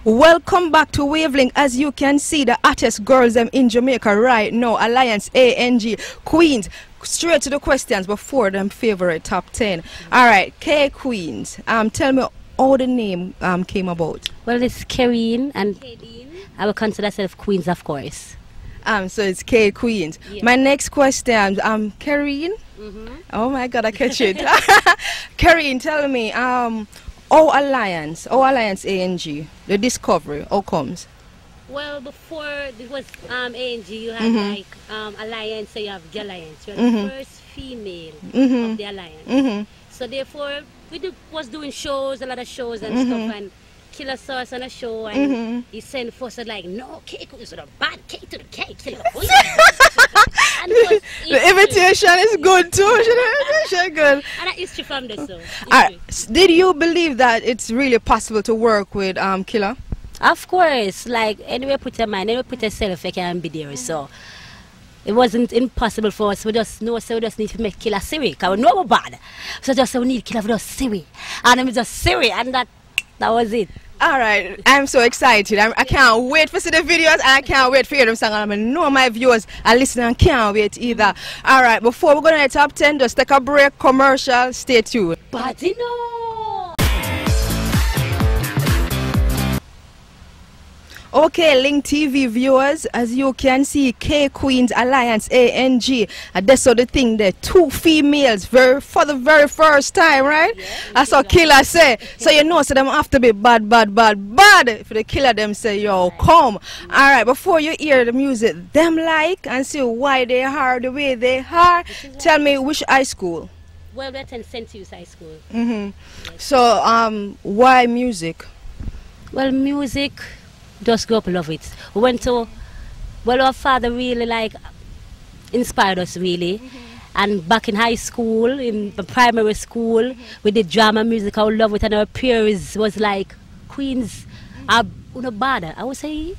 Welcome back to Wavelength. As you can see, the hottest girls in Jamaica right now, Alliance ANG Queens. Straight to the questions before them favorite top 10. Alright, K Queens. Tell me how the name came about. Well, it's Karine and Kaylene. I will consider myself Queens, of course. So it's K Queens. Yeah. My next question, Karine. Oh my God, I catch it. Karine, tell me, Alliance ANG, the discovery, how comes? Well, before it was ANG, you had like Alliance, so you have the Alliance. You're the first female of the Alliance. So therefore, was doing shows, a lot of shows and stuff, and Killer saw us on a show, and he sent for us like, no, cake is a bad cake to the cake, Killer. And the invitation is good too. Good. And that history from this, so. Did you believe that it's really possible to work with Killer? Of course, like anyway, put your mind, anyway, put yourself, you can be there. So it wasn't impossible for us. We just know, so we just need to make Killer serious. Because we know we're bad. So just so we need Killer for just serious. And then we just serious, and that was it. Alright, I'm so excited. I can't wait to see the videos, and I can't wait for you to sing. I know my viewers are listening and can't wait either. Alright, before we go to the top 10, just take a break, commercial, stay tuned. But you know. Okay, Link TV viewers, as you can see, K Queens Alliance ANG. That's the thing there, 2 females for the very first time, right? Yeah, that's what Killer say. So you know, so them have to be bad. If the Killer them say, yo, come. Alright, before you hear the music, them like and see why they are the way they are, tell me which high school? Well, we attend St. Hughes High School. So, why music? Well, music, just grew up love it. We went to, well, our father really like inspired us really. And back in high school, in primary school, we did drama, music, I love it, and our peers was like Queens, bad. I would say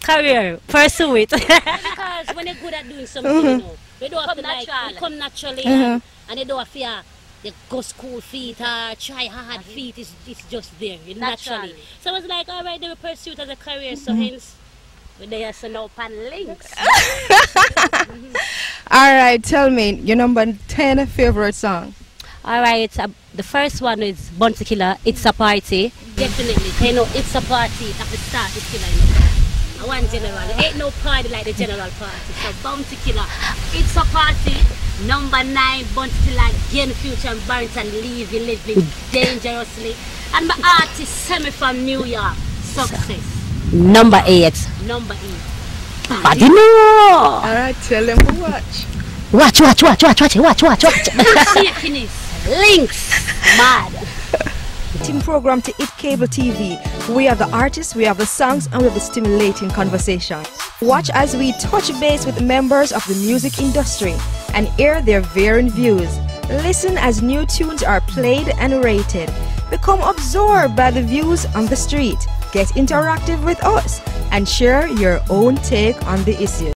career, pursue it. Because when you're good at doing something, you know, you don't have to like, you come naturally, and you don't have to you go school feet, try hard feet, it's just there, naturally. So I was like, alright, they will pursue it as a career, so hence, they are so now pan links. Alright, tell me, your number 10 favorite song? Alright, the first one is Bounty Killer, It's a Party. Definitely, you know, it's a party at the start, it's Killer, you know. One general, there ain't no party like the general party. So Bounty Killer, It's a Party. Number 9, Bounty Killer, Gain Future and Barrington, Living Dangerously. And my artist, Semi from New York, Success. Number 8. Number 8. But you know. Alright, tell them to watch. Watch. Shakiness, links, mad. Team program to It Cable TV. We have the artists, we have the songs, and we have the stimulating conversation. Watch as we touch base with members of the music industry and air their varying views. Listen as new tunes are played and rated. Become absorbed by the views on the street. Get interactive with us and share your own take on the issue.